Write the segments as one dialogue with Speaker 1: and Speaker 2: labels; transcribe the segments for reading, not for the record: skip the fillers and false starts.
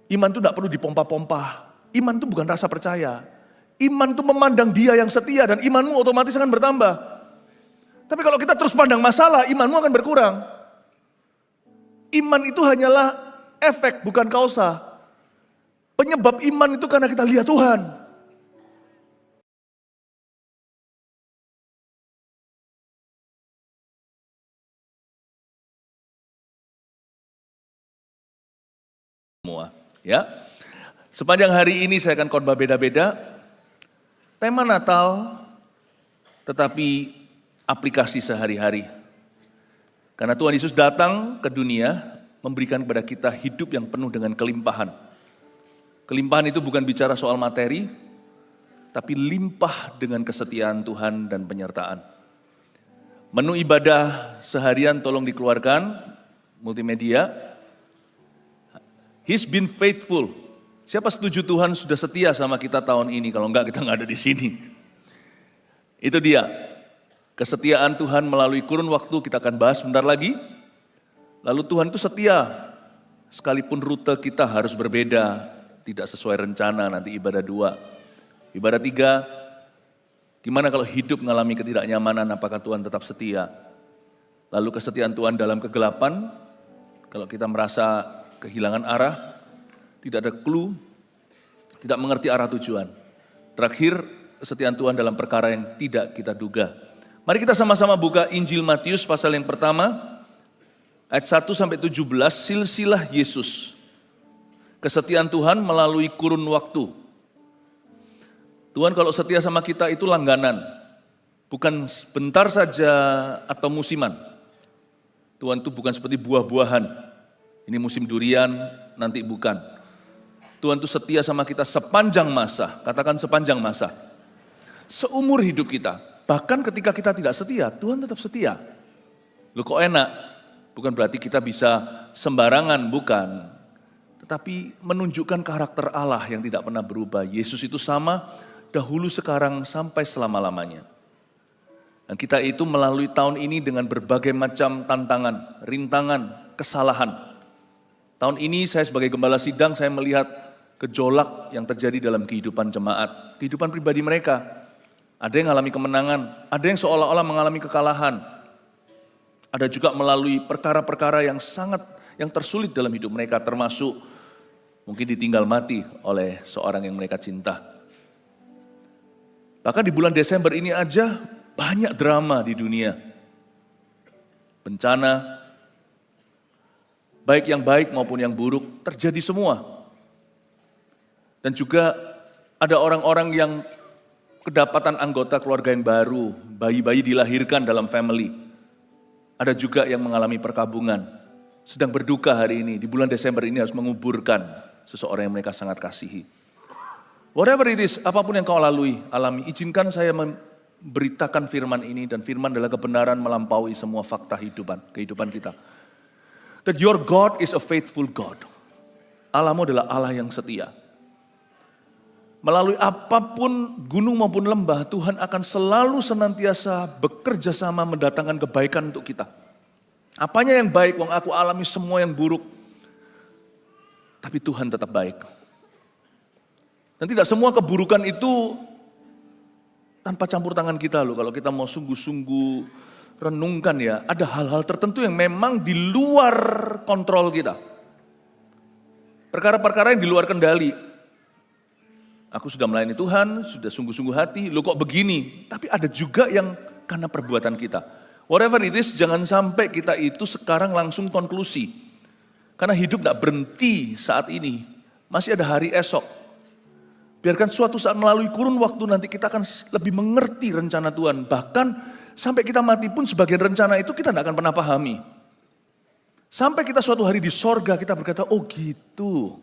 Speaker 1: Iman itu tidak perlu dipompa-pompa. Iman itu bukan rasa percaya. Iman itu memandang Dia yang setia dan imanmu otomatis akan bertambah. Tapi kalau kita terus pandang masalah, imanmu akan berkurang. Iman itu hanyalah efek, bukan kausa. Penyebab iman itu karena kita lihat Tuhan. Semua, ya. Sepanjang hari ini saya akan khotbah beda-beda. Tema Natal, tetapi aplikasi sehari-hari. Karena Tuhan Yesus datang ke dunia memberikan kepada kita hidup yang penuh dengan kelimpahan. Kelimpahan itu bukan bicara soal materi, tapi limpah dengan kesetiaan Tuhan dan penyertaan. Menu ibadah seharian tolong dikeluarkan, multimedia. He's been faithful. Siapa setuju Tuhan sudah setia sama kita tahun ini? Kalau enggak, kita enggak ada di sini. Itu dia. Kesetiaan Tuhan melalui kurun waktu, kita akan bahas sebentar lagi. Lalu Tuhan itu setia. Sekalipun rute kita harus berbeda. Tidak sesuai rencana, nanti ibadah 2. Ibadah 3, gimana kalau hidup mengalami ketidaknyamanan, apakah Tuhan tetap setia? Lalu kesetiaan Tuhan dalam kegelapan, kalau kita merasa kehilangan arah, tidak ada clue, tidak mengerti arah tujuan. Terakhir, kesetiaan Tuhan dalam perkara yang tidak kita duga. Mari kita sama-sama buka Injil Matius pasal yang pertama, ayat 1-17, silsilah Yesus. Kesetiaan Tuhan melalui kurun waktu. Tuhan kalau setia sama kita itu langganan, bukan sebentar saja atau musiman. Tuhan itu bukan seperti buah-buahan, ini musim durian, nanti bukan. Tuhan itu setia sama kita sepanjang masa, katakan sepanjang masa. Seumur hidup kita, bahkan ketika kita tidak setia, Tuhan tetap setia. Loh kok enak? Bukan berarti kita bisa sembarangan, bukan. Tetapi menunjukkan karakter Allah yang tidak pernah berubah. Yesus itu sama, dahulu, sekarang, sampai selama-lamanya. Dan kita itu melalui tahun ini dengan berbagai macam tantangan, rintangan, kesalahan. Tahun ini saya sebagai gembala sidang, saya melihat gejolak yang terjadi dalam kehidupan jemaat, kehidupan pribadi mereka. Ada yang mengalami kemenangan, ada yang seolah-olah mengalami kekalahan. Ada juga melalui perkara-perkara yang tersulit dalam hidup mereka, termasuk mungkin ditinggal mati oleh seorang yang mereka cinta. Bahkan di bulan Desember ini aja banyak drama di dunia. Bencana, baik yang baik maupun yang buruk, terjadi semua. Dan juga ada orang-orang yang kedapatan anggota keluarga yang baru, bayi-bayi dilahirkan dalam family. Ada juga yang mengalami perkabungan, sedang berduka hari ini, di bulan Desember ini harus menguburkan seseorang yang mereka sangat kasihi. Whatever it is, apapun yang kau alami, izinkan saya memberitakan firman ini, dan firman adalah kebenaran melampaui semua fakta kehidupan kita. That your God is a faithful God. Allahmu adalah Allah yang setia. Melalui apapun gunung maupun lembah, Tuhan akan selalu senantiasa bekerja sama mendatangkan kebaikan untuk kita. Apanya yang baik, wong aku alami semua yang buruk. Tapi Tuhan tetap baik. Dan tidak semua keburukan itu tanpa campur tangan kita loh. Kalau kita mau sungguh-sungguh renungkan ya, ada hal-hal tertentu yang memang di luar kontrol kita. Perkara-perkara yang di luar kendali. Aku sudah melayani Tuhan, sudah sungguh-sungguh hati, loh kok begini. Tapi ada juga yang karena perbuatan kita. Whatever it is, jangan sampai kita itu sekarang langsung konklusi. Karena hidup tidak berhenti saat ini, masih ada hari esok. Biarkan suatu saat melalui kurun waktu nanti kita akan lebih mengerti rencana Tuhan. Bahkan sampai kita mati pun sebagian rencana itu kita tidak akan pernah pahami. Sampai kita suatu hari di sorga kita berkata, oh gitu.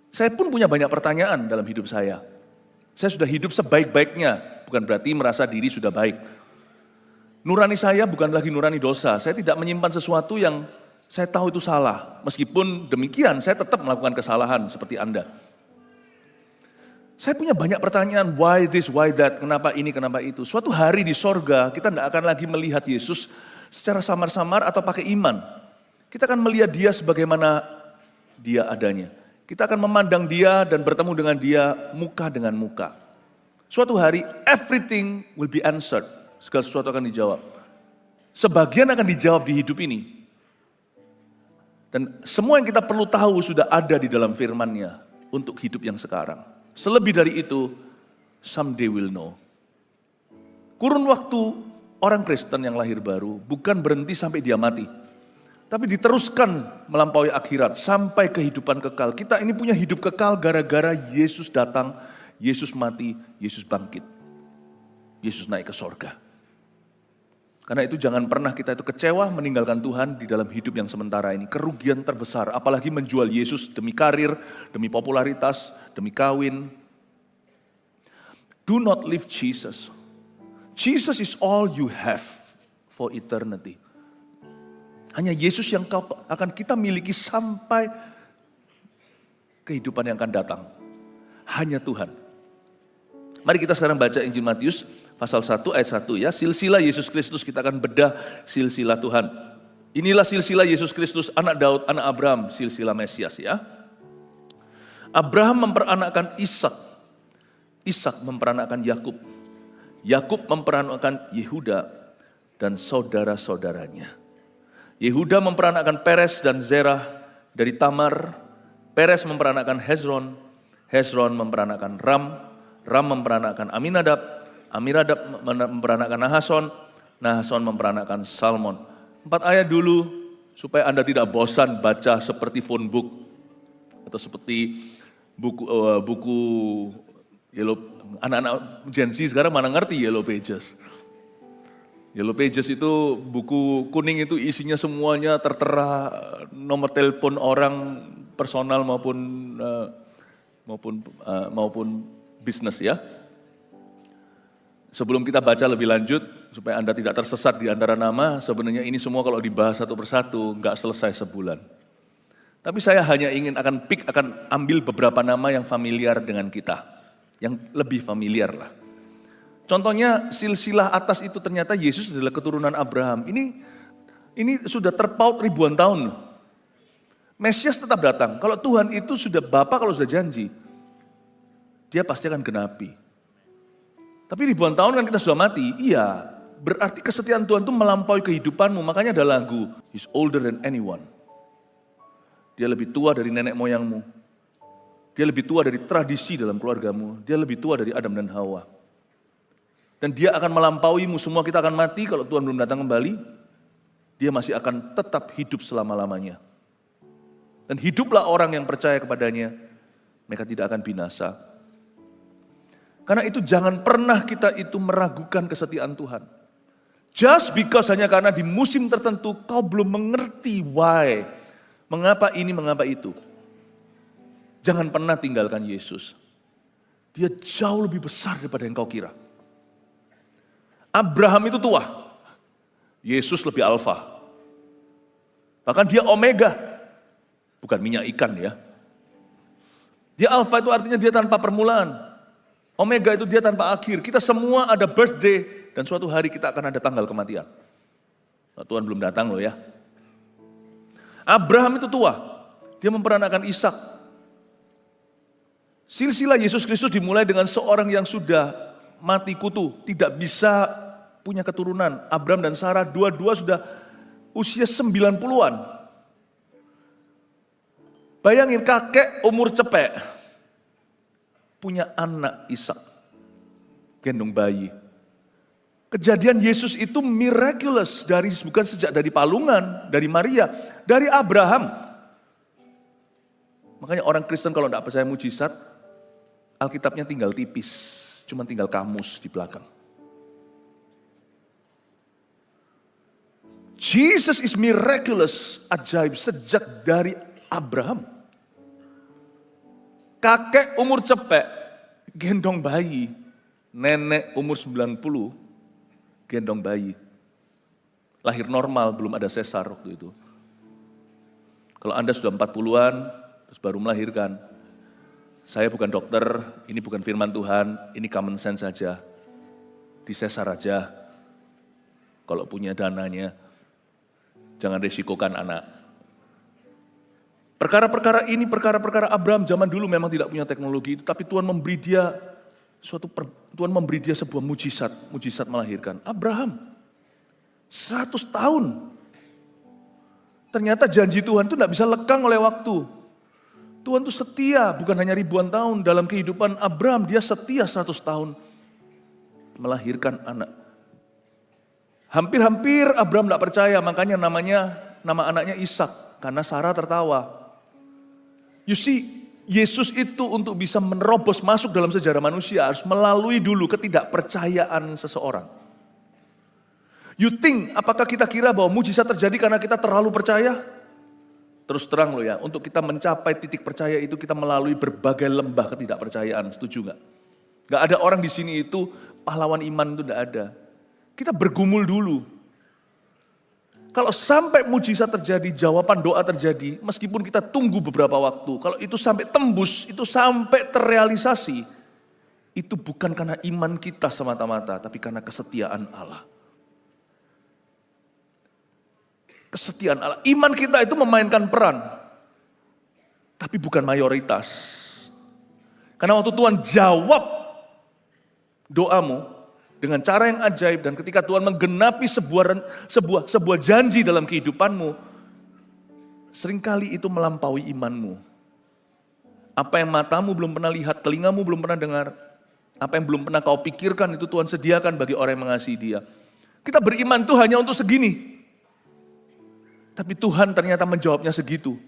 Speaker 1: Saya pun punya banyak pertanyaan dalam hidup saya. Saya sudah hidup sebaik-baiknya, bukan berarti merasa diri sudah baik. Nurani saya bukan lagi nurani dosa. Saya tidak menyimpan sesuatu yang saya tahu itu salah. Meskipun demikian, saya tetap melakukan kesalahan seperti Anda. Saya punya banyak pertanyaan, why this, why that, kenapa ini, kenapa itu. Suatu hari di sorga, kita tidak akan lagi melihat Yesus secara samar-samar atau pakai iman. Kita akan melihat dia sebagaimana dia adanya. Kita akan memandang dia dan bertemu dengan dia muka dengan muka. Suatu hari, everything will be answered. Segala sesuatu akan dijawab. Sebagian akan dijawab di hidup ini. Dan semua yang kita perlu tahu sudah ada di dalam firman-Nya untuk hidup yang sekarang. Selebih dari itu, someday we'll know. Kurun waktu orang Kristen yang lahir baru bukan berhenti sampai dia mati. Tapi diteruskan melampaui akhirat sampai kehidupan kekal. Kita ini punya hidup kekal gara-gara Yesus datang, Yesus mati, Yesus bangkit. Yesus naik ke sorga. Karena itu jangan pernah kita itu kecewa meninggalkan Tuhan di dalam hidup yang sementara ini. Kerugian terbesar, apalagi menjual Yesus demi karir, demi popularitas, demi kawin. Do not leave Jesus. Jesus is all you have for eternity. Hanya Yesus yang akan kita miliki sampai kehidupan yang akan datang. Hanya Tuhan. Mari kita sekarang baca Injil Matius pasal 1 ayat 1 ya. Silsilah Yesus Kristus, kita akan bedah silsilah Tuhan. Inilah silsilah Yesus Kristus, anak Daud, anak Abraham, silsilah Mesias ya. Abraham memperanakkan Ishak. Ishak memperanakkan Yakub. Yakub memperanakkan Yehuda dan saudara-saudaranya. Yehuda memperanakkan Peres dan Zerah dari Tamar. Peres memperanakkan Hezron. Hezron memperanakkan Ram. Ram memperanakkan Aminadab. Aminadab memperanakkan Nahason. Nahason memperanakkan Salmon. 4 ayat dulu supaya Anda tidak bosan baca seperti phone book atau seperti buku Yellow. Anak-anak Gen Z sekarang mana ngerti Yellow Pages. Yellow Pages itu buku kuning itu isinya semuanya tertera nomor telepon orang personal maupun bisnis ya. Sebelum kita baca lebih lanjut supaya Anda tidak tersesat di antara nama, sebenarnya ini semua kalau dibahas satu persatu nggak selesai sebulan. Tapi saya hanya akan ambil beberapa nama yang familiar dengan kita, yang lebih familiar lah. Contohnya silsilah atas itu ternyata Yesus adalah keturunan Abraham. Ini sudah terpaut ribuan tahun. Mesias tetap datang. Kalau Tuhan itu sudah Bapa, kalau sudah janji, dia pasti akan genapi. Tapi ribuan tahun kan kita sudah mati. Iya, berarti kesetiaan Tuhan itu melampaui kehidupanmu. Makanya ada lagu, He's older than anyone. Dia lebih tua dari nenek moyangmu. Dia lebih tua dari tradisi dalam keluargamu. Dia lebih tua dari Adam dan Hawa. Dan dia akan melampauimu, semua kita akan mati kalau Tuhan belum datang kembali. Dia masih akan tetap hidup selama-lamanya. Dan hiduplah orang yang percaya kepadanya, mereka tidak akan binasa. Karena itu jangan pernah kita itu meragukan kesetiaan Tuhan. Just because hanya karena di musim tertentu kau belum mengerti why. Mengapa ini, mengapa itu. Jangan pernah tinggalkan Yesus. Dia jauh lebih besar daripada yang kau kira. Abraham itu tua, Yesus lebih alfa. Bahkan dia omega, bukan minyak ikan ya. Dia alfa itu artinya dia tanpa permulaan. Omega itu dia tanpa akhir. Kita semua ada birthday dan suatu hari kita akan ada tanggal kematian. Tuhan belum datang loh ya. Abraham itu tua, dia memperanakkan Ishak. Silsilah Yesus Kristus dimulai dengan seorang yang sudah mati kutu, tidak bisa punya keturunan. Abraham dan Sarah dua-dua sudah usia 90-an. Bayangin kakek umur cepek, punya anak Ishak, gendong bayi. Kejadian Yesus itu miraculous, bukan sejak dari palungan, dari Maria, dari Abraham. Makanya orang Kristen kalau tidak percaya mujizat, Alkitabnya tinggal tipis, cuma tinggal kamus di belakang. Jesus is miraculous, ajaib sejak dari Abraham. Kakek umur cepek, gendong bayi. Nenek umur 90, gendong bayi. Lahir normal, belum ada sesar waktu itu. Kalau Anda sudah 40-an, terus baru melahirkan. Saya bukan dokter, ini bukan firman Tuhan, ini common sense saja. Disesar aja, kalau punya dananya. Jangan risikokan anak. Perkara-perkara ini, perkara-perkara Abraham zaman dulu memang tidak punya teknologi itu, tapi Tuhan memberi dia sebuah mujizat melahirkan. Abraham 100 tahun. Ternyata janji Tuhan itu tidak bisa lekang oleh waktu. Tuhan itu setia, bukan hanya ribuan tahun. Dalam kehidupan Abraham, dia setia 100 tahun melahirkan anak. Hampir-hampir Abraham tidak percaya, makanya nama anaknya Ishak, karena Sarah tertawa. You see, Yesus itu untuk bisa menerobos masuk dalam sejarah manusia harus melalui dulu ketidakpercayaan seseorang. You think, apakah kita kira bahwa mujizat terjadi karena kita terlalu percaya? Terus terang loh ya, untuk kita mencapai titik percaya itu kita melalui berbagai lembah ketidakpercayaan, setuju gak? Gak ada orang di sini itu pahlawan iman, itu gak ada. Kita bergumul dulu. Kalau sampai mujizat terjadi, jawaban doa terjadi, meskipun kita tunggu beberapa waktu, kalau itu sampai tembus, itu sampai terrealisasi, itu bukan karena iman kita semata-mata, tapi karena kesetiaan Allah. Kesetiaan Allah. Iman kita itu memainkan peran, tapi bukan mayoritas. Karena waktu Tuhan jawab doamu dengan cara yang ajaib, dan ketika Tuhan menggenapi sebuah janji dalam kehidupanmu, seringkali itu melampaui imanmu. Apa yang matamu belum pernah lihat, telingamu belum pernah dengar, apa yang belum pernah kau pikirkan, itu Tuhan sediakan bagi orang yang mengasihi Dia. Kita beriman tuh hanya untuk segini, tapi Tuhan ternyata menjawabnya segitu.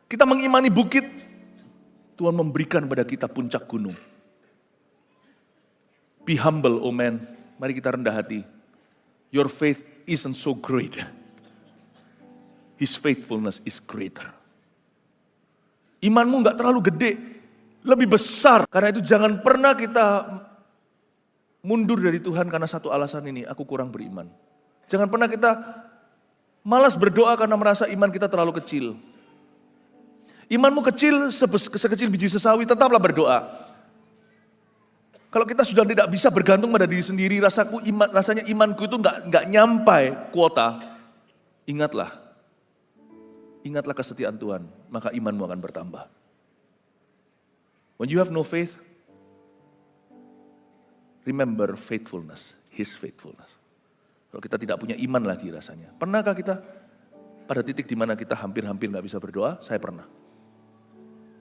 Speaker 1: Kita mengimani bukit, Tuhan memberikan pada kita puncak gunung. Be humble, oh man. Mari kita rendah hati. Your faith isn't so great. His faithfulness is greater. Imanmu gak terlalu gede, lebih besar. Karena itu jangan pernah kita mundur dari Tuhan karena satu alasan ini, aku kurang beriman. Jangan pernah kita malas berdoa karena merasa iman kita terlalu kecil. Imanmu kecil, sekecil biji sesawi, tetaplah berdoa. Kalau kita sudah tidak bisa bergantung pada diri sendiri, rasanya imanku itu nggak nyampai kuota. Ingatlah kesetiaan Tuhan, maka imanmu akan bertambah. When you have no faith, remember faithfulness, His faithfulness. Kalau kita tidak punya iman lagi rasanya. Pernahkah kita pada titik di mana kita hampir-hampir nggak bisa berdoa? Saya pernah.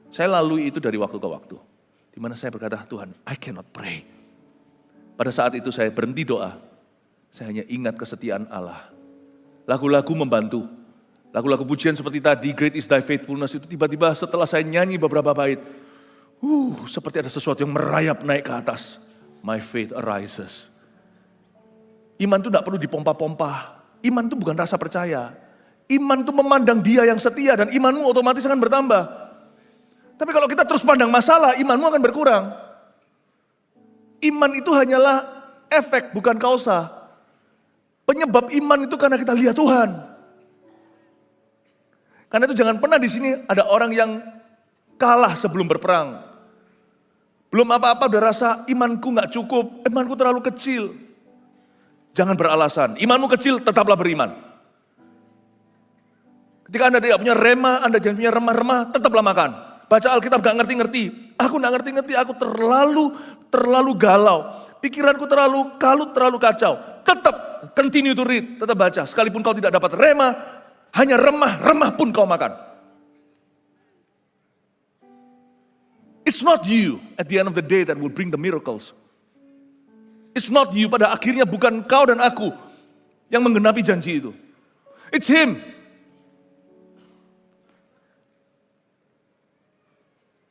Speaker 1: Saya lalui itu dari waktu ke waktu. Di mana saya berkata, Tuhan, I cannot pray. Pada saat itu saya berhenti doa. Saya hanya ingat kesetiaan Allah. Lagu-lagu membantu. Lagu-lagu pujian seperti tadi, Great is Thy Faithfulness, itu tiba-tiba setelah saya nyanyi beberapa bait, seperti ada sesuatu yang merayap naik ke atas. My faith arises. Iman itu tidak perlu dipompa-pompa. Iman itu bukan rasa percaya. Iman itu memandang Dia yang setia, dan imanmu otomatis akan bertambah. Tapi kalau kita terus pandang masalah, imanmu akan berkurang. Iman itu hanyalah efek, bukan kausa. Penyebab iman itu karena kita lihat Tuhan. Karena itu jangan pernah di sini ada orang yang kalah sebelum berperang. Belum apa-apa udah rasa imanku gak cukup, imanku terlalu kecil. Jangan beralasan, imanmu kecil tetaplah beriman. Ketika Anda tidak punya rema, Anda jangan punya remah-remah, tetaplah makan. Baca Alkitab gak ngerti-ngerti. Aku gak ngerti-ngerti, aku terlalu galau. Pikiranku terlalu kalut, terlalu kacau. Tetap continue to read, tetap baca. Sekalipun kau tidak dapat rema, hanya remah pun kau makan. It's not you at the end of the day that will bring the miracles. It's not you, pada akhirnya bukan kau dan aku yang menggenapi janji itu. It's Him.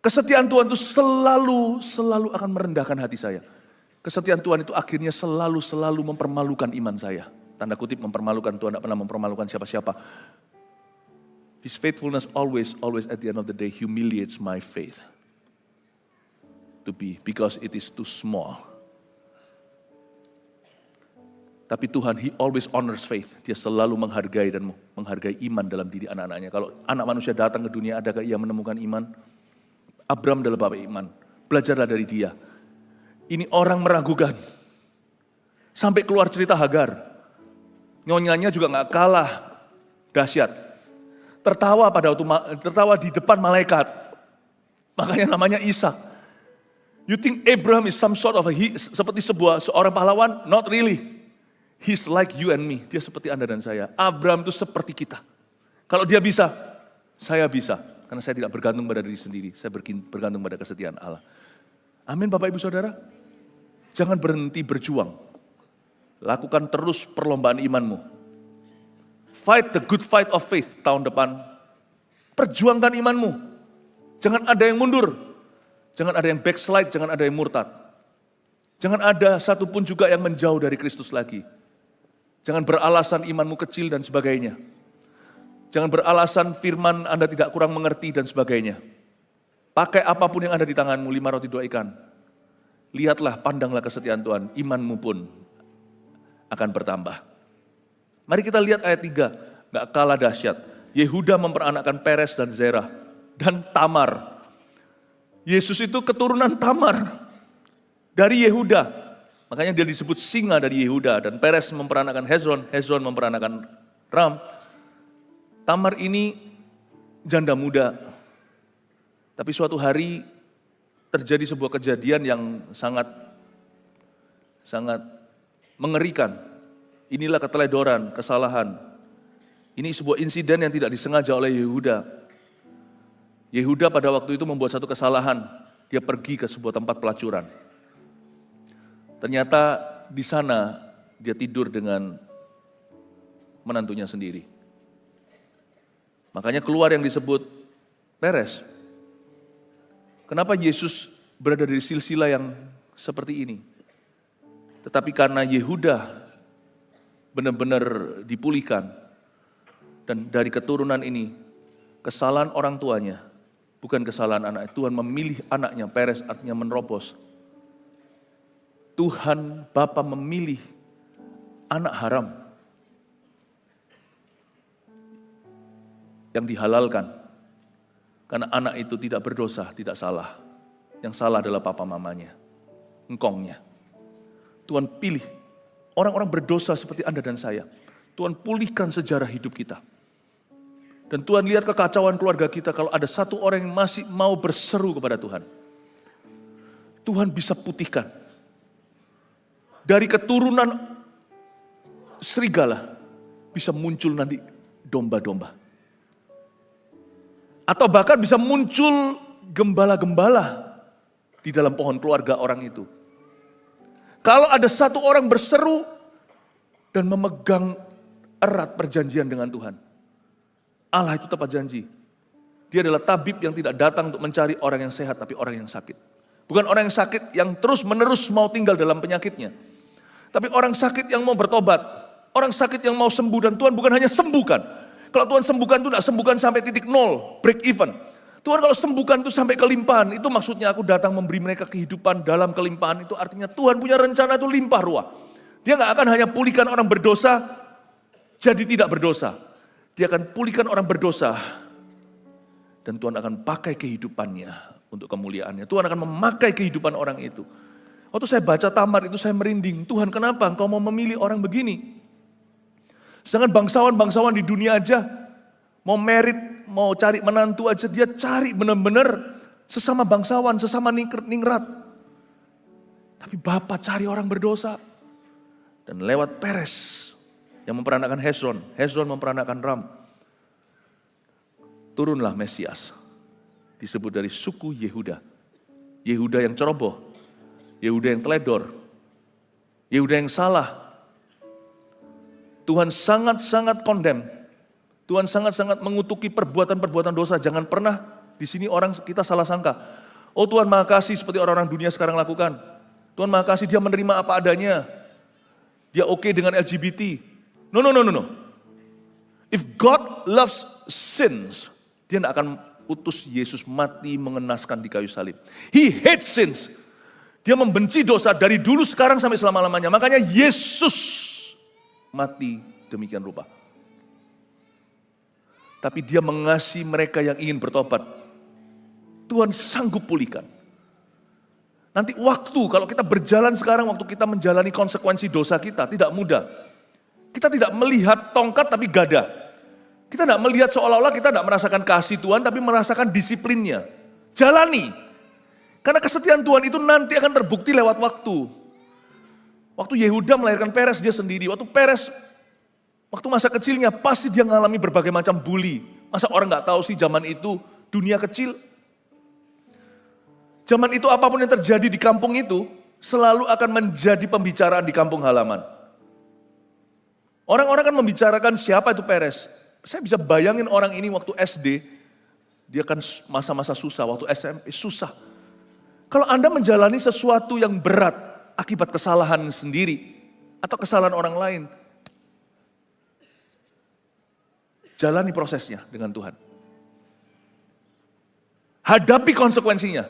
Speaker 1: Kesetiaan Tuhan itu selalu akan merendahkan hati saya. Kesetiaan Tuhan itu akhirnya selalu mempermalukan iman saya. Tanda kutip mempermalukan, Tuhan tidak pernah mempermalukan siapa-siapa. His faithfulness always at the end of the day humiliates my faith. Because it is too small. Tapi Tuhan, He always honors faith. Dia selalu menghargai iman dalam diri anak-anaknya. Kalau anak manusia datang ke dunia, adakah ia menemukan iman? Abraham adalah bapak iman. Belajarlah dari dia. Ini orang meragukan. Sampai keluar cerita Hagar. Nyonyanya juga gak kalah dahsyat. tertawa di depan malaikat. Makanya namanya Ishak. You think Abraham is some sort of seperti seorang pahlawan? Not really. He's like you and me. Dia seperti Anda dan saya. Abraham itu seperti kita. Kalau dia bisa, saya bisa. Karena saya tidak bergantung pada diri sendiri. Saya bergantung pada kesetiaan Allah. Amin Bapak Ibu Saudara. Jangan berhenti berjuang. Lakukan terus perlombaan imanmu. Fight the good fight of faith tahun depan. Perjuangkan imanmu. Jangan ada yang mundur. Jangan ada yang backslide, jangan ada yang murtad. Jangan ada satupun juga yang menjauh dari Kristus lagi. Jangan beralasan imanmu kecil dan sebagainya. Jangan beralasan firman Anda tidak kurang mengerti dan sebagainya. Pakai apapun yang ada di tanganmu, 5 roti 2 ikan. Lihatlah, pandanglah kesetiaan Tuhan, imanmu pun akan bertambah. Mari kita lihat ayat 3, gak kalah dahsyat. Yehuda memperanakkan Peres dan Zerah dan Tamar. Yesus itu keturunan Tamar dari Yehuda. Makanya dia disebut singa dari Yehuda. Dan Peres memperanakkan Hezron, Hezron memperanakkan Ram. Tamar ini janda muda. Tapi suatu hari terjadi sebuah kejadian yang sangat mengerikan. Inilah keteledoran, kesalahan. Ini sebuah insiden yang tidak disengaja oleh Yehuda. Yehuda pada waktu itu membuat satu kesalahan. Dia pergi ke sebuah tempat pelacuran. Ternyata di sana dia tidur dengan menantunya sendiri. Makanya keluar yang disebut Peres. Kenapa Yesus berada di silsilah yang seperti ini? Tetapi karena Yehuda benar-benar dipulihkan. Dan dari keturunan ini, kesalahan orang tuanya, bukan kesalahan anak. Tuhan memilih anaknya, Peres artinya menerobos. Tuhan Bapa memilih anak haram yang dihalalkan. Karena anak itu tidak berdosa, tidak salah. Yang salah adalah papa mamanya, engkongnya. Tuhan pilih orang-orang berdosa seperti Anda dan saya. Tuhan pulihkan sejarah hidup kita. Dan Tuhan lihat kekacauan keluarga kita kalau ada satu orang yang masih mau berseru kepada Tuhan. Tuhan bisa putihkan. Dari keturunan serigala bisa muncul nanti domba-domba. Atau bahkan bisa muncul gembala-gembala di dalam pohon keluarga orang itu. Kalau ada satu orang berseru dan memegang erat perjanjian dengan Tuhan. Allah itu tepat janji. Dia adalah tabib yang tidak datang untuk mencari orang yang sehat, tapi orang yang sakit. Bukan orang yang sakit yang terus-menerus mau tinggal dalam penyakitnya. Tapi orang sakit yang mau bertobat. Orang sakit yang mau sembuh, dan Tuhan bukan hanya sembuhkan. Kalau Tuhan sembuhkan itu tidak sembuhkan sampai titik nol, break even. Tuhan kalau sembuhkan itu sampai kelimpahan. Itu maksudnya aku datang memberi mereka kehidupan dalam kelimpahan. Itu artinya Tuhan punya rencana itu limpah ruah. Dia gak akan hanya pulihkan orang berdosa, jadi tidak berdosa. Dia akan pulihkan orang berdosa, dan Tuhan akan pakai kehidupannya untuk kemuliaannya. Tuhan akan memakai kehidupan orang itu. Waktu saya baca Tamar itu saya merinding. Tuhan, kenapa Engkau mau memilih orang begini? Sedangkan bangsawan-bangsawan di dunia aja, mau merit, mau cari menantu aja, dia cari benar-benar sesama bangsawan, sesama ningrat. Tapi Bapa cari orang berdosa. Dan lewat Peres yang memperanakkan Hezron, Hezron memperanakkan Ram. Turunlah Mesias, disebut dari suku Yehuda. Yehuda yang ceroboh, Yehuda yang teledor, Yehuda yang salah. Tuhan sangat-sangat condemn. Tuhan sangat-sangat mengutuki perbuatan-perbuatan dosa. Jangan pernah di sini orang kita salah sangka. Oh Tuhan Maha Kasih seperti orang-orang dunia sekarang lakukan. Tuhan Maha Kasih, dia menerima apa adanya. Dia oke dengan LGBT. No. If God loves sins, dia tidak akan utus Yesus mati mengenaskan di kayu salib. He hates sins. Dia membenci dosa dari dulu, sekarang, sampai selama-lamanya. Makanya Yesus mati demikian rupa. Tapi dia mengasihi mereka yang ingin bertobat. Tuhan sanggup pulihkan. Nanti waktu, kalau kita berjalan sekarang, waktu kita menjalani konsekuensi dosa kita, tidak mudah. Kita tidak melihat tongkat tapi gada. Kita tidak melihat seolah-olah kita tidak merasakan kasih Tuhan, tapi merasakan disiplinnya. Jalani. Karena kesetiaan Tuhan itu nanti akan terbukti lewat waktu. Waktu Yehuda melahirkan Peres dia sendiri. Waktu Peres, waktu masa kecilnya pasti dia mengalami berbagai macam bully. Masa orang nggak tahu sih zaman itu dunia kecil. Zaman itu apapun yang terjadi di kampung itu selalu akan menjadi pembicaraan di kampung halaman. Orang-orang kan membicarakan siapa itu Peres. Saya bisa bayangin orang ini waktu SD, dia kan masa-masa susah, waktu SMP susah. Kalau Anda menjalani sesuatu yang berat akibat kesalahan sendiri atau kesalahan orang lain, jalani prosesnya dengan Tuhan. Hadapi konsekuensinya.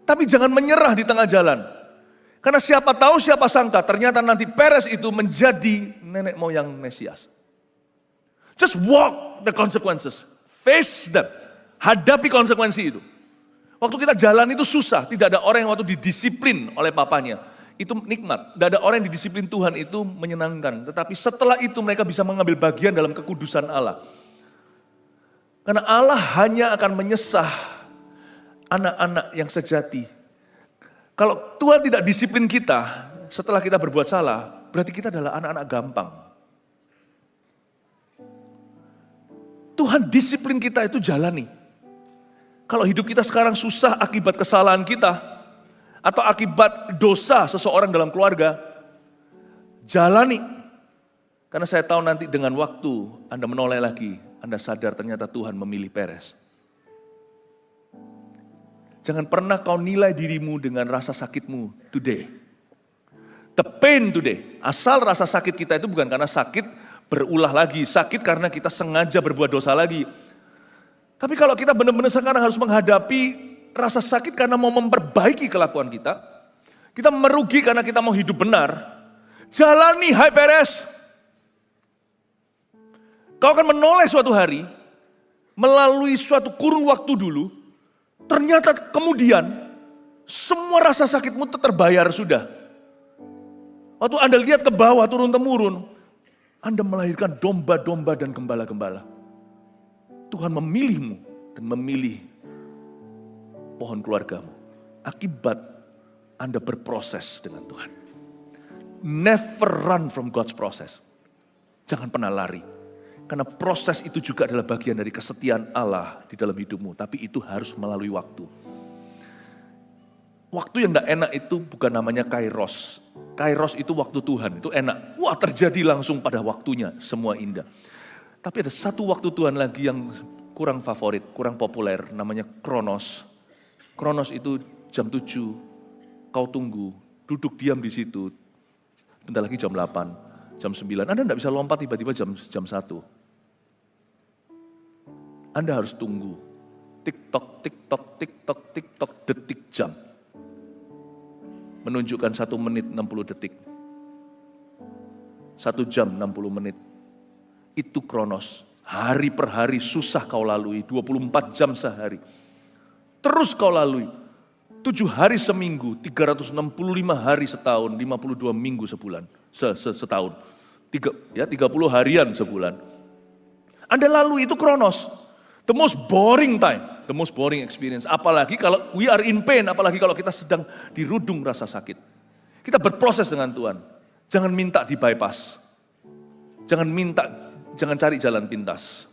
Speaker 1: Tapi jangan menyerah di tengah jalan. Karena siapa tahu siapa sangka ternyata nanti Peres itu menjadi nenek moyang Mesias. Just walk the consequences. Face them. Hadapi konsekuensi itu. Waktu kita jalan itu susah. Tidak ada orang yang waktu didisiplin oleh papanya. Itu nikmat. Tidak ada orang yang didisiplin Tuhan itu menyenangkan. Tetapi setelah itu mereka bisa mengambil bagian dalam kekudusan Allah. Karena Allah hanya akan menyesah anak-anak yang sejati. Kalau Tuhan tidak disiplin kita setelah kita berbuat salah, berarti kita adalah anak-anak gampang. Tuhan disiplin kita itu jalani. Kalau hidup kita sekarang susah akibat kesalahan kita, atau akibat dosa seseorang dalam keluarga, jalani. Karena saya tahu nanti dengan waktu Anda menoleh lagi, Anda sadar ternyata Tuhan memilih Peres. Jangan pernah kau nilai dirimu dengan rasa sakitmu today. The pain today. Asal rasa sakit kita itu bukan karena sakit berulah lagi, sakit karena kita sengaja berbuat dosa lagi. Tapi kalau kita benar-benar sekarang harus menghadapi rasa sakit karena mau memperbaiki kelakuan kita merugi karena kita mau hidup benar, jalani, hai Peres. Kau akan menoleh suatu hari, melalui suatu kurun waktu dulu, ternyata kemudian semua rasa sakitmu terbayar sudah. Waktu Anda lihat ke bawah turun-temurun, Anda melahirkan domba-domba dan gembala-gembala. Tuhan memilihmu dan memilih pohon keluargamu. Akibat Anda berproses dengan Tuhan. Never run from God's process. Jangan pernah lari. Karena proses itu juga adalah bagian dari kesetiaan Allah di dalam hidupmu. Tapi itu harus melalui waktu. Waktu yang gak enak itu bukan namanya kairos. Kairos itu waktu Tuhan, itu enak. Wah, terjadi langsung pada waktunya, semua indah. Tapi ada satu waktu Tuhan lagi yang kurang favorit, kurang populer, namanya kronos. Kronos itu jam 7, kau tunggu, duduk diam di situ. Bentar lagi jam 8, jam 9. Anda tidak bisa lompat tiba-tiba jam 1. Anda harus tunggu. Tik-tok, tik-tok, tik-tok, tik-tok, detik jam. Menunjukkan 1 menit 60 detik. 1 jam 60 menit. Itu kronos. Hari per hari susah kau lalui. 24 jam sehari. Terus kau lalui. 7 hari seminggu. 365 hari setahun. 52 minggu sebulan. Setahun. 30 harian sebulan. Anda lalui itu kronos. The most boring time, the most boring experience. Apalagi kalau we are in pain, apalagi kalau kita sedang dirudung rasa sakit. Kita berproses dengan Tuhan. Jangan minta di bypass. Jangan cari jalan pintas.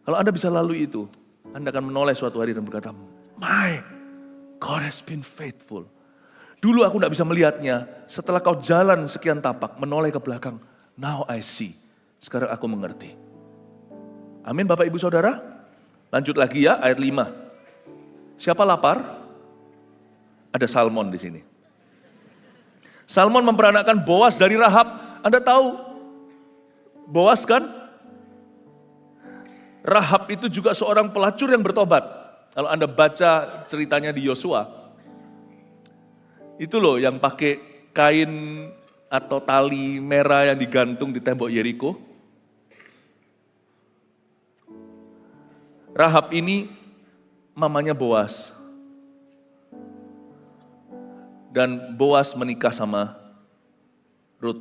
Speaker 1: Kalau Anda bisa lalui itu, Anda akan menoleh suatu hari dan berkata, my God has been faithful. Dulu aku tidak bisa melihatnya, setelah kau jalan sekian tapak, menoleh ke belakang, now I see. Sekarang aku mengerti. Amin Bapak Ibu Saudara. Lanjut lagi ya ayat 5. Siapa lapar? Ada Salmon di sini. Salmon memperanakkan Boas dari Rahab. Anda tahu Boas kan? Rahab itu juga seorang pelacur yang bertobat. Kalau Anda baca ceritanya di Yosua, itu loh yang pakai kain atau tali merah yang digantung di tembok Yeriko. Rahab ini mamanya Boas. Dan Boas menikah sama Ruth.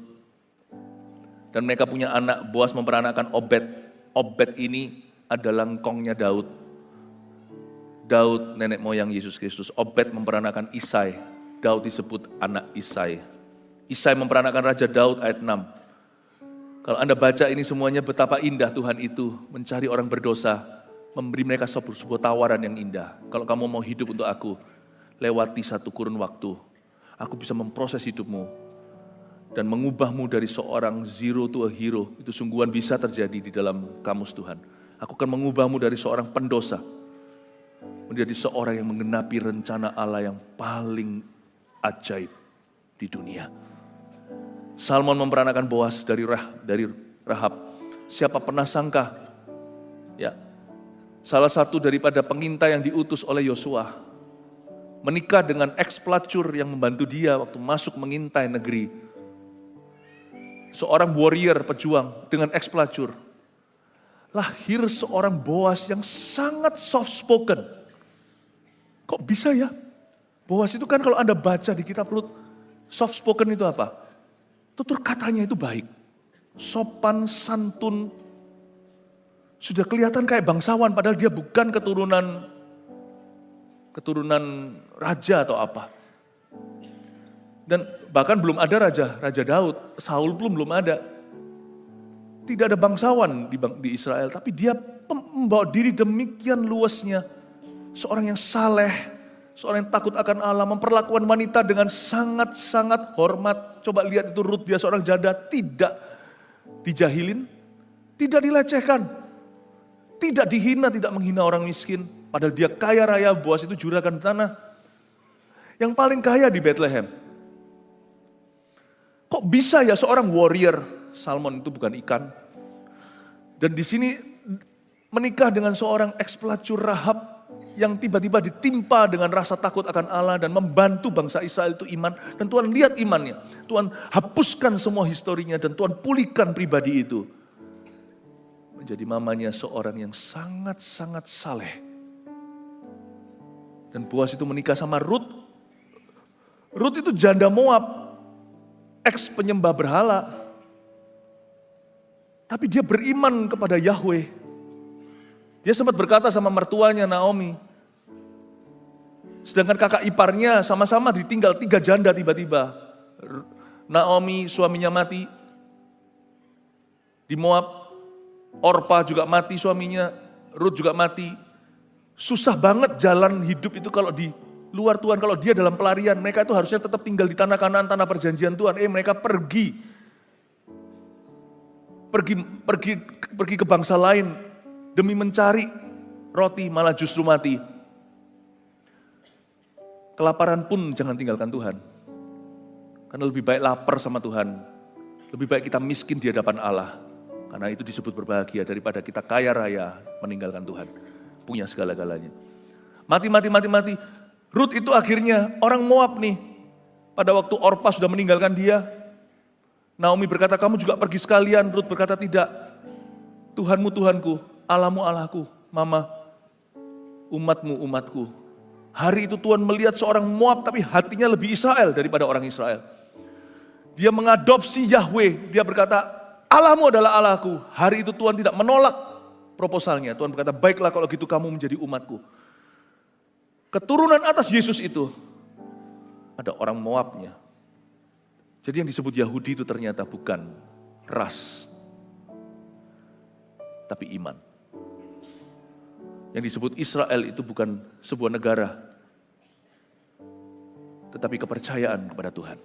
Speaker 1: Dan mereka punya anak, Boas memperanakkan Obed. Obed ini adalah engkongnya Daud. Daud nenek moyang Yesus Kristus. Obed memperanakan Isai. Daud disebut anak Isai. Isai memperanakan Raja Daud ayat 6. Kalau Anda baca ini semuanya betapa indah Tuhan itu mencari orang berdosa, memberi mereka sebuah tawaran yang indah. Kalau kamu mau hidup untuk aku, lewati satu kurun waktu. Aku bisa memproses hidupmu dan mengubahmu dari seorang zero to a hero. Itu sungguhan bisa terjadi di dalam kamus Tuhan. Aku akan mengubahmu dari seorang pendosa menjadi seorang yang menggenapi rencana Allah yang paling ajaib di dunia. Salmon memperanakan Boas dari Rahab. Siapa pernah sangka? Ya, salah satu daripada pengintai yang diutus oleh Yosua menikah dengan ex-pelacur yang membantu dia waktu masuk mengintai negeri. Seorang warrior pejuang dengan ex-pelacur. Lahir seorang Boas yang sangat soft spoken. Kok bisa ya? Boas itu kan kalau Anda baca di kitab Rut, soft spoken itu apa? Tutur katanya itu baik. Sopan, santun. Sudah kelihatan kayak bangsawan padahal dia bukan keturunan raja atau apa. Dan bahkan belum ada Raja Daud, Saul belum ada. Tidak ada bangsawan di Israel, tapi dia membawa diri demikian luasnya. Seorang yang saleh, seorang yang takut akan Allah, memperlakukan wanita dengan sangat-sangat hormat. Coba lihat itu Rut, dia seorang janda, tidak dijahilin, tidak dilecehkan, tidak dihina, tidak menghina orang miskin. Padahal dia kaya raya, Boas itu juragan tanah. Yang paling kaya di Bethlehem. Kok bisa ya seorang warrior, Salmon itu bukan ikan. Dan di sini menikah dengan seorang ex-pelacur Rahab yang tiba-tiba ditimpa dengan rasa takut akan Allah dan membantu bangsa Israel itu iman. Dan Tuhan lihat imannya. Tuhan hapuskan semua historinya dan Tuhan pulihkan pribadi itu. Menjadi mamanya seorang yang sangat-sangat saleh. Dan Boas itu menikah sama Rut. Rut itu janda Moab, ex penyembah berhala. Tapi dia beriman kepada Yahweh. Dia sempat berkata sama mertuanya Naomi. Sedangkan kakak iparnya sama-sama ditinggal 3 janda tiba-tiba. Naomi suaminya mati. Di Moab, Orpa juga mati suaminya. Rut juga mati. Susah banget jalan hidup itu kalau di luar Tuhan. Kalau dia dalam pelarian, mereka itu harusnya tetap tinggal di tanah Kanaan, tanah perjanjian Tuhan. Mereka pergi ke bangsa lain demi mencari roti, malah justru mati. Kelaparan pun jangan tinggalkan Tuhan. Karena lebih baik lapar sama Tuhan. Lebih baik kita miskin di hadapan Allah. Karena itu disebut berbahagia daripada kita kaya raya meninggalkan Tuhan. Punya segala-galanya. Mati. Rut itu akhirnya orang Moab nih. Pada waktu Orpa sudah meninggalkan dia. Naomi berkata, kamu juga pergi sekalian. Rut berkata, tidak. Tuhanmu Tuhanku, Allahmu Allahku, Mama, umatmu umatku. Hari itu Tuhan melihat seorang Moab tapi hatinya lebih Israel daripada orang Israel. Dia mengadopsi Yahweh. Dia berkata, Allahmu adalah Allahku. Hari itu Tuhan tidak menolak proposalnya. Tuhan berkata, baiklah kalau gitu kamu menjadi umatku. Keturunan atas Yesus itu ada orang Moabnya. Jadi yang disebut Yahudi itu ternyata bukan ras, tapi iman. Yang disebut Israel itu bukan sebuah negara, tetapi kepercayaan kepada Tuhan.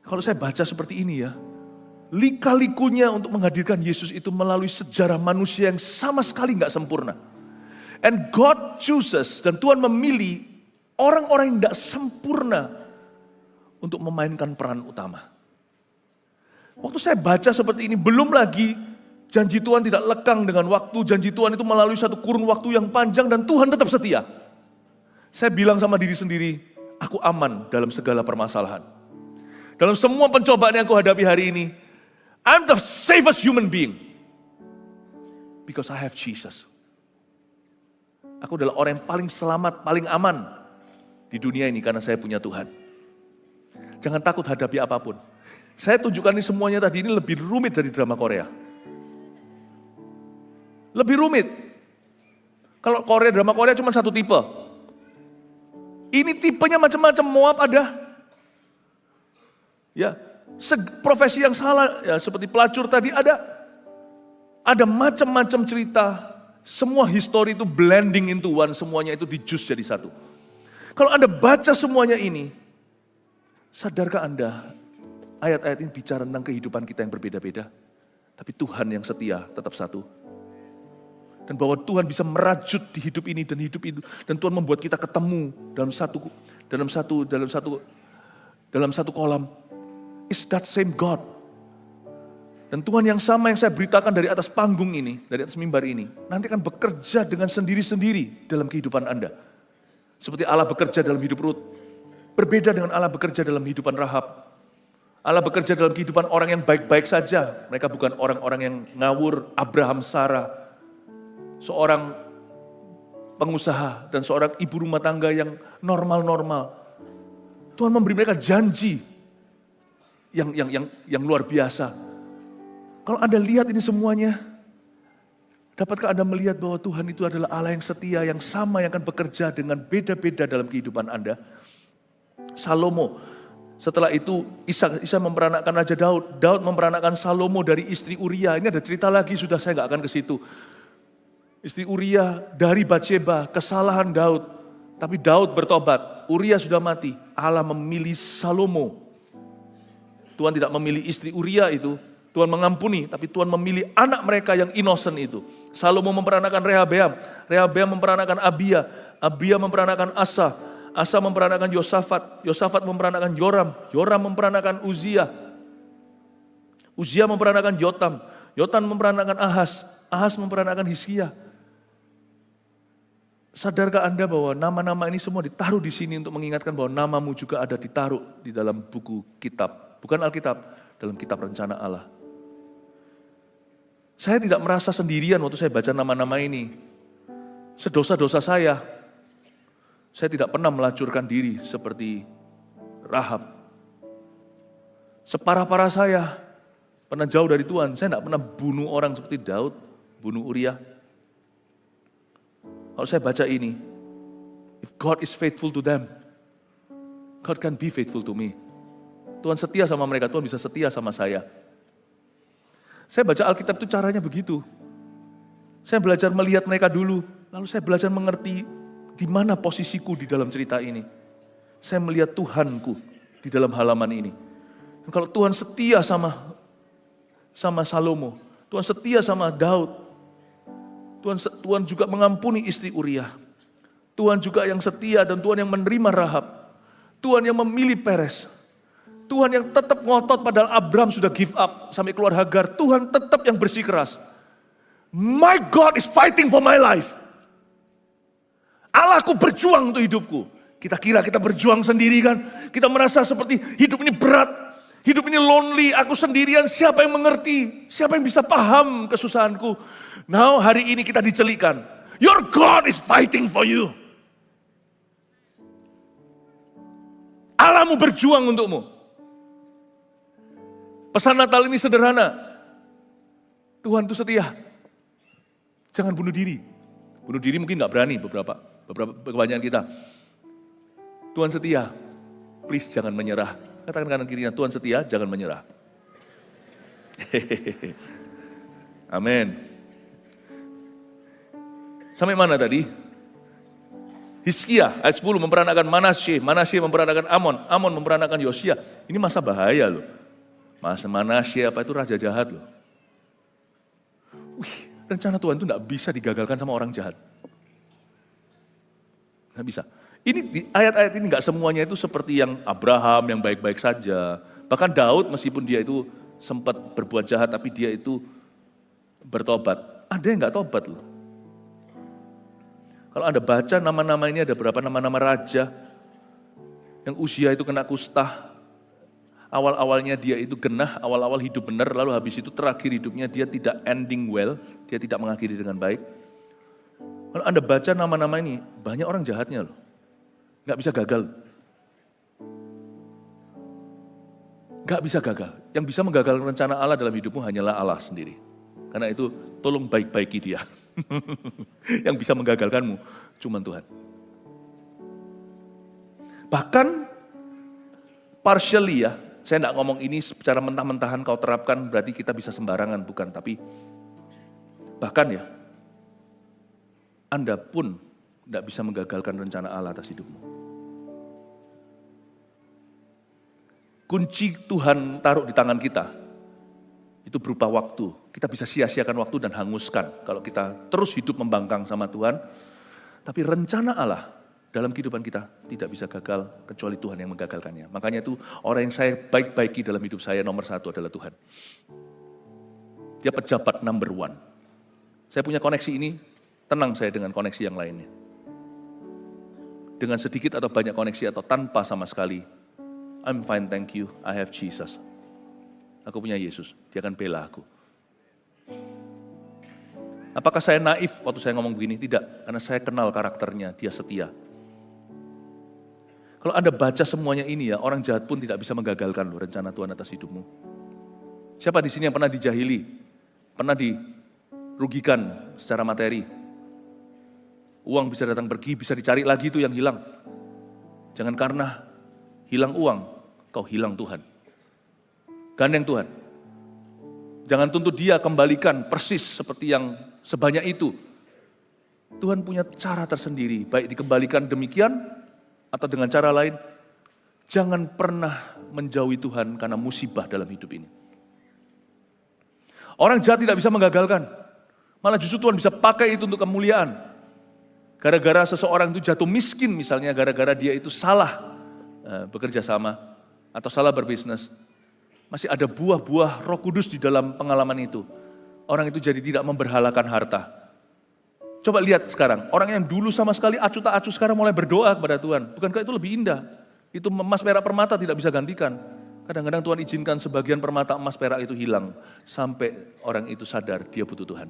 Speaker 1: Kalau saya baca seperti ini ya, lika-likunya untuk menghadirkan Yesus itu melalui sejarah manusia yang sama sekali gak sempurna. And God chooses, dan Tuhan memilih orang-orang yang gak sempurna untuk memainkan peran utama. Waktu saya baca seperti ini, belum lagi janji Tuhan tidak lekang dengan waktu. Janji Tuhan itu melalui satu kurun waktu yang panjang dan Tuhan tetap setia. Saya bilang sama diri sendiri, aku aman dalam segala permasalahan. Dalam semua pencobaan yang aku hadapi hari ini, I'm the safest human being. Because I have Jesus. Aku adalah orang yang paling selamat, paling aman di dunia ini karena saya punya Tuhan. Jangan takut hadapi apapun. Saya tunjukkan ini semuanya tadi ini lebih rumit dari drama Korea. Lebih rumit. Kalau drama Korea cuma satu tipe. Ini tipenya macam-macam, Moab ada. Ya, profesi yang salah, ya seperti pelacur tadi ada. Ada macam-macam cerita. Semua histori itu blending into one, semuanya itu dijus jadi satu. Kalau Anda baca semuanya ini, sadarkah Anda, ayat-ayat ini bicara tentang kehidupan kita yang berbeda-beda, tapi Tuhan yang setia tetap satu. Dan bahwa Tuhan bisa merajut di hidup ini dan hidup itu, dan Tuhan membuat kita ketemu dalam satu kolam. It's that same God. Dan Tuhan yang sama yang saya beritakan dari atas panggung ini, dari atas mimbar ini, nanti akan bekerja dengan sendiri-sendiri dalam kehidupan Anda. Seperti Allah bekerja dalam hidup Rut, berbeda dengan Allah bekerja dalam kehidupan Rahab. Allah bekerja dalam kehidupan orang yang baik-baik saja. Mereka bukan orang-orang yang ngawur, Abraham, Sarah. Seorang pengusaha dan seorang ibu rumah tangga yang normal-normal. Tuhan memberi mereka janji yang luar biasa. Kalau Anda lihat ini semuanya, dapatkah Anda melihat bahwa Tuhan itu adalah Allah yang setia, yang sama, yang akan bekerja dengan beda-beda dalam kehidupan Anda? Salomo, setelah itu Isa memperanakkan Raja Daud. Daud memperanakkan Salomo dari istri Uria. Ini ada cerita lagi, sudah saya nggak akan ke situ. Istri Uria dari Batsheba, kesalahan Daud. Tapi Daud bertobat, Uria sudah mati. Allah memilih Salomo. Tuhan tidak memilih istri Uria itu. Tuhan mengampuni, tapi Tuhan memilih anak mereka yang innocent itu. Salomo memperanakkan Rehabeam. Rehabeam memperanakkan Abia. Abia memperanakkan Asa. Asa memperanakkan Yosafat. Yosafat memperanakkan Yoram. Yoram memperanakkan Uzia. Uzia memperanakkan Yotam. Yotam memperanakkan Ahaz. Ahaz memperanakkan Hizkia. Sadarkah Anda bahwa nama-nama ini semua ditaruh di sini untuk mengingatkan bahwa namamu juga ada ditaruh di dalam buku kitab. Bukan Alkitab, dalam kitab rencana Allah. Saya tidak merasa sendirian waktu saya baca nama-nama ini. Sedosa-dosa saya tidak pernah melacurkan diri seperti Rahab. Separah-parah saya pernah jauh dari Tuhan. Saya tidak pernah bunuh orang seperti Daud, bunuh Uria. Kalau saya baca ini, if God is faithful to them, God can be faithful to me. Tuhan setia sama mereka, Tuhan bisa setia sama saya. Saya baca Alkitab itu caranya begitu. Saya belajar melihat mereka dulu, lalu saya belajar mengerti di mana posisiku di dalam cerita ini. Saya melihat Tuhanku di dalam halaman ini. Dan kalau Tuhan setia sama Salomo, Tuhan setia sama Daud, Tuhan juga mengampuni istri Uria. Tuhan juga yang setia dan Tuhan yang menerima Rahab. Tuhan yang memilih Peres. Tuhan yang tetap ngotot padahal Abraham sudah give up sampai keluar Hagar. Tuhan tetap yang bersikeras. My God is fighting for my life. Allahku berjuang untuk hidupku. Kita kira kita berjuang sendiri kan. Kita merasa seperti hidup ini berat. Hidup ini lonely. Aku sendirian. Siapa yang mengerti? Siapa yang bisa paham kesusahanku? Now hari ini kita dicelikkan. Your God is fighting for you. Allahmu berjuang untukmu. Pesan Natal ini sederhana. Tuhan itu setia. Jangan bunuh diri. Bunuh diri mungkin nggak berani beberapa kebanyakan kita. Tuhan setia. Please jangan menyerah. Katakan kanan kirinya, Tuhan setia, jangan menyerah. Amin. Sampai mana tadi? Hizkia ayat 10 memperanakkan Manasye, Manasye memperanakkan Amon, Amon memperanakkan Yosia. Ini masa bahaya loh. Manasye apa itu raja jahat loh. Rencana Tuhan itu tidak bisa digagalkan sama orang jahat. Nggak bisa. Ini di ayat-ayat ini nggak semuanya itu seperti yang Abraham yang baik-baik saja. Bahkan Daud meskipun dia itu sempat berbuat jahat tapi dia itu bertobat. Ada yang nggak tobat loh. Kalau Anda baca nama-nama ini ada berapa nama-nama raja yang usia itu kena kusta. Awal-awalnya dia itu genah, awal-awal hidup benar, lalu habis itu terakhir hidupnya dia tidak ending well, dia tidak mengakhiri dengan baik. Kalau Anda baca nama-nama ini, banyak orang jahatnya loh. Gak bisa gagal. Gak bisa gagal. Yang bisa menggagalkan rencana Allah dalam hidupmu hanyalah Allah sendiri. Karena itu tolong baik-baiki dia. Yang bisa menggagalkanmu cuma Tuhan. Bahkan partially ya, saya tidak ngomong ini secara mentah-mentahan kau terapkan berarti kita bisa sembarangan, bukan. Tapi bahkan ya, Anda pun tidak bisa menggagalkan rencana Allah atas hidupmu. Kunci Tuhan taruh di tangan kita, itu berupa waktu. Kita bisa sia-siakan waktu dan hanguskan kalau kita terus hidup membangkang sama Tuhan. Tapi rencana Allah dalam kehidupan kita tidak bisa gagal kecuali Tuhan yang menggagalkannya. Makanya itu orang yang saya baik-baiki dalam hidup saya nomor satu adalah Tuhan. Dia pejabat number one. Saya punya koneksi ini, tenang saya dengan koneksi yang lainnya. Dengan sedikit atau banyak koneksi atau tanpa sama sekali, I'm fine, thank you, I have Jesus. Aku punya Yesus, dia akan bela aku. Apakah saya naif waktu saya ngomong begini? Tidak, karena saya kenal karakternya, dia setia. Kalau Anda baca semuanya ini ya, orang jahat pun tidak bisa menggagalkan loh rencana Tuhan atas hidupmu. Siapa di sini yang pernah dijahili? Pernah dirugikan secara materi? Uang bisa datang pergi, bisa dicari lagi itu yang hilang. Jangan karena hilang uang, kau hilang Tuhan. Gandeng Tuhan. Jangan tuntut dia kembalikan persis seperti yang sebanyak itu. Tuhan punya cara tersendiri, baik dikembalikan demikian atau dengan cara lain. Jangan pernah menjauhi Tuhan karena musibah dalam hidup ini. Orang jahat tidak bisa menggagalkan. Malah justru Tuhan bisa pakai itu untuk kemuliaan. Gara-gara seseorang itu jatuh miskin misalnya, gara-gara dia itu salah bekerja sama atau salah berbisnis. Masih ada buah-buah Roh Kudus di dalam pengalaman itu. Orang itu jadi tidak memberhalakan harta. Coba lihat sekarang, orang yang dulu sama sekali acuh tak acuh sekarang mulai berdoa kepada Tuhan. Bukankah itu lebih indah? Itu emas perak permata tidak bisa gantikan. Kadang-kadang Tuhan izinkan sebagian permata emas perak itu hilang. Sampai orang itu sadar dia butuh Tuhan.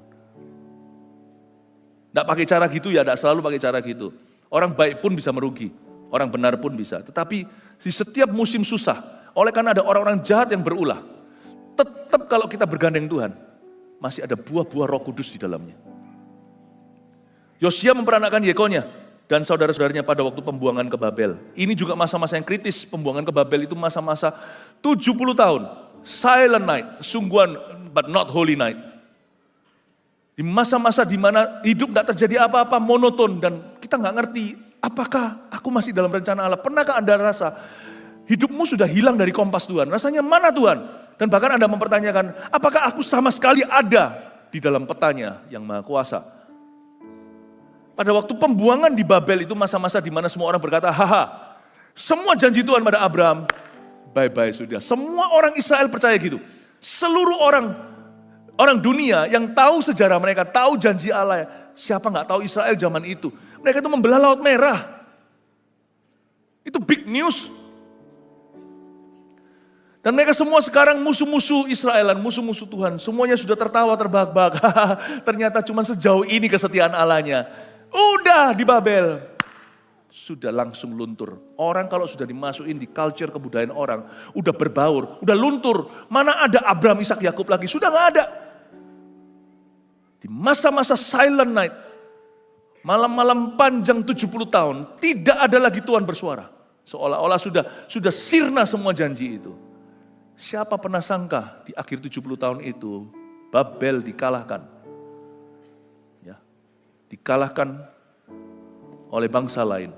Speaker 1: Tidak pakai cara gitu ya, tidak selalu pakai cara gitu. Orang baik pun bisa merugi, orang benar pun bisa. Tetapi di setiap musim susah, oleh karena ada orang-orang jahat yang berulah, tetap kalau kita bergandeng Tuhan, masih ada buah-buah Roh Kudus di dalamnya. Yosia memperanakan Yekonya dan saudara-saudaranya pada waktu pembuangan ke Babel. Ini juga masa-masa yang kritis, pembuangan ke Babel itu masa-masa 70 tahun. Silent night, sungguhan but not holy night. Di masa-masa di mana hidup tidak terjadi apa-apa, monoton dan kita nggak ngerti apakah aku masih dalam rencana Allah. Pernahkah Anda rasa hidupmu sudah hilang dari kompas Tuhan? Rasanya mana Tuhan? Dan bahkan Anda mempertanyakan, apakah aku sama sekali ada di dalam petanya yang Maha Kuasa? Pada waktu pembuangan di Babel itu masa-masa di mana semua orang berkata, haha, semua janji Tuhan pada Abraham, bye-bye sudah. Semua orang Israel percaya gitu. Seluruh orang dunia yang tahu sejarah mereka, tahu janji Allah. Siapa nggak tahu Israel zaman itu? Mereka itu membelah Laut Merah. Itu big news. Dan mereka semua sekarang musuh-musuh Israelan, musuh-musuh Tuhan. Semuanya sudah tertawa terbahak-bahak. Ternyata cuma sejauh ini kesetiaan Allahnya. Udah di Babel. Sudah langsung luntur. Orang kalau sudah dimasukin di culture kebudayaan orang, udah berbaur, udah luntur. Mana ada Abraham, Ishak, Yakub lagi? Sudah gak ada. Di masa-masa silent night, malam-malam panjang 70 tahun, tidak ada lagi Tuhan bersuara. Seolah-olah sudah sirna semua janji itu. Siapa pernah sangka di akhir 70 tahun itu, Babel dikalahkan. Ya, dikalahkan oleh bangsa lain.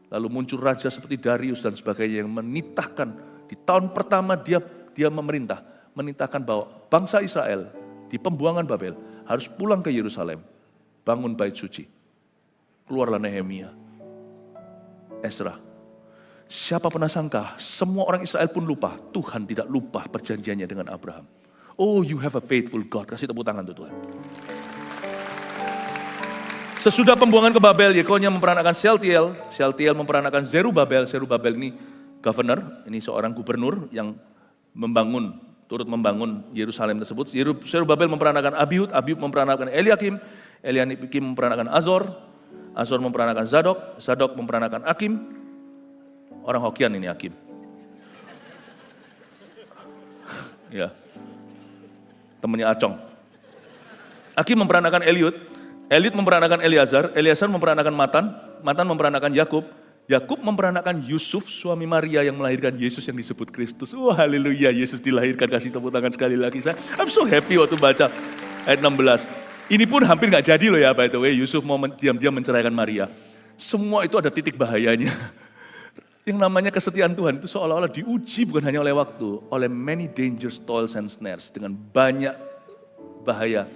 Speaker 1: Lalu muncul raja seperti Darius dan sebagainya yang menitahkan, di tahun pertama dia memerintah, menitahkan bahwa bangsa Israel di pembuangan Babel harus pulang ke Yerusalem, bangun bait suci. Keluarlah Nehemia, Ezra. Siapa pernah sangka, semua orang Israel pun lupa, Tuhan tidak lupa perjanjiannya dengan Abraham. Oh, you have a faithful God. Kasih tepuk tangan untuk Tuhan. Sesudah pembuangan ke Babel, Yekonya memperanakan Shealtiel memperanakan Zerubabel. Zerubabel ini governor, ini seorang gubernur yang turut membangun Yerusalem tersebut. Zerubabel memperanakan Abiud memperanakan Eliakim memperanakan Azor memperanakan Zadok memperanakan Akim. Orang Hokian ini Akim. Ya. Temannya Acong. Akim memperanakan Eliud Eliud memperanakan Eleazar, Eleazar memperanakan Matan, Matan memperanakan Yakub, Yakub memperanakan Yusuf, suami Maria yang melahirkan Yesus yang disebut Kristus. Wah, haleluya, Yesus dilahirkan, kasih tepuk tangan sekali lagi. I'm so happy waktu baca ayat 16. Ini pun hampir gak jadi loh ya, by the way, Yusuf mau diam-diam menceraikan Maria. Semua itu ada titik bahayanya. Yang namanya kesetiaan Tuhan itu seolah-olah diuji bukan hanya oleh waktu, oleh many dangers, toils and snares, dengan banyak bahaya,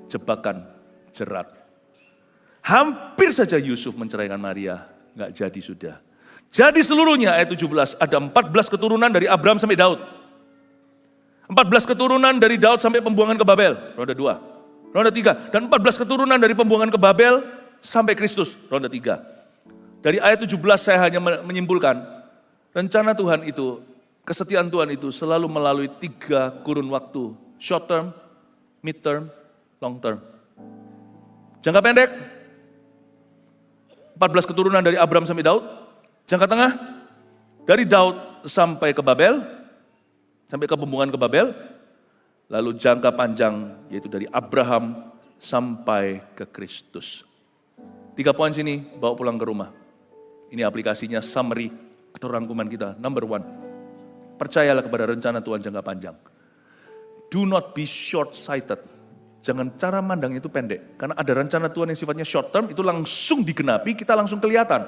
Speaker 1: jebakan, jerat. Hampir saja Yusuf menceraikan Maria, gak jadi sudah. Jadi seluruhnya ayat 17, ada 14 keturunan dari Abraham sampai Daud. 14 keturunan dari Daud sampai pembuangan ke Babel, ronde 2. Ronde 3, dan 14 keturunan dari pembuangan ke Babel sampai Kristus, ronde 3. Dari ayat 17 saya hanya menyimpulkan, rencana Tuhan itu, kesetiaan Tuhan itu selalu melalui 3 kurun waktu. Short term, mid term, long term. Jangka pendek, 14 keturunan dari Abraham sampai Daud. Jangka tengah, dari Daud sampai ke Babel, sampai ke pembuangan ke Babel. Lalu jangka panjang, yaitu dari Abraham sampai ke Kristus. 3 poin sini, bawa pulang ke rumah. Ini aplikasinya summary atau rangkuman kita. Number 1, percayalah kepada rencana Tuhan jangka panjang. Do not be short-sighted. Jangan cara mandang itu pendek. Karena ada rencana Tuhan yang sifatnya short term, itu langsung digenapi, kita langsung kelihatan.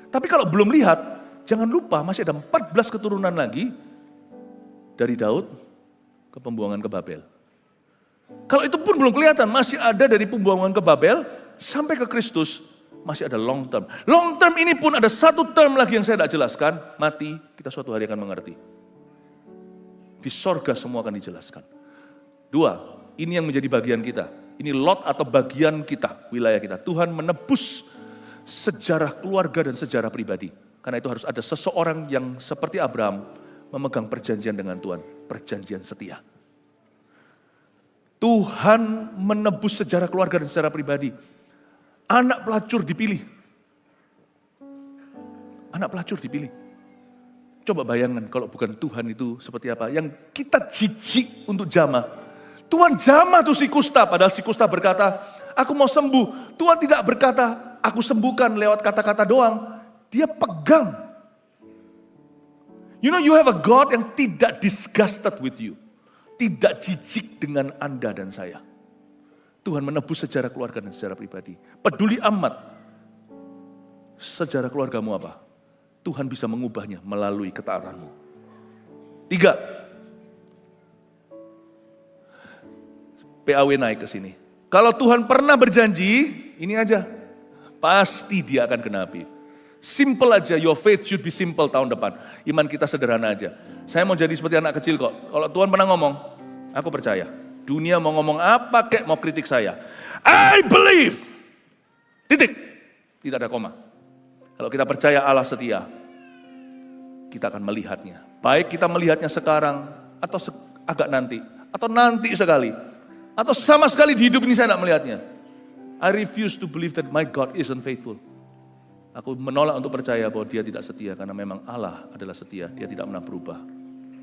Speaker 1: Tapi kalau belum lihat, jangan lupa masih ada 14 keturunan lagi dari Daud ke pembuangan ke Babel. Kalau itu pun belum kelihatan, masih ada dari pembuangan ke Babel sampai ke Kristus. Masih ada long term. Long term ini pun ada 1 term lagi yang saya tidak jelaskan. Mati, kita suatu hari akan mengerti. Di sorga semua akan dijelaskan. 2, ini yang menjadi bagian kita. Ini lot atau bagian kita, wilayah kita. Tuhan menebus sejarah keluarga dan sejarah pribadi. Karena itu harus ada seseorang yang seperti Abraham memegang perjanjian dengan Tuhan. Perjanjian setia. Tuhan menebus sejarah keluarga dan sejarah pribadi. Anak pelacur dipilih. Anak pelacur dipilih. Coba bayangkan kalau bukan Tuhan itu seperti apa. Yang kita jijik untuk jamah. Tuhan jamah tuh si kusta. Padahal si kusta berkata, aku mau sembuh. Tuhan tidak berkata, aku sembuhkan lewat kata-kata doang. Dia pegang. You know, you have a God yang tidak disgusted with you. Tidak jijik dengan Anda dan saya. Tuhan menebus sejarah keluarga dan sejarah pribadi. Peduli amat sejarah keluargamu apa. Tuhan bisa mengubahnya melalui ketaatanmu. 3. PAW naik ke sini. Kalau Tuhan pernah berjanji, ini aja. Pasti dia akan genapi. Simple aja, your faith should be simple tahun depan. Iman kita sederhana aja. Saya mau jadi seperti anak kecil kok. Kalau Tuhan pernah ngomong, aku percaya. Dunia mau ngomong apa kek, mau kritik saya. I believe. Titik. Tidak ada koma. Kalau kita percaya Allah setia, kita akan melihatnya. Baik kita melihatnya sekarang, atau agak nanti, atau nanti sekali, atau sama sekali di hidup ini saya tidak melihatnya. I refuse to believe that my God is unfaithful. Aku menolak untuk percaya bahwa dia tidak setia, karena memang Allah adalah setia, dia tidak pernah berubah.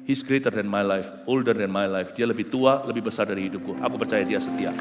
Speaker 1: He's greater than my life, older than my life. Dia lebih tua, lebih besar dari hidupku. Aku percaya dia setia.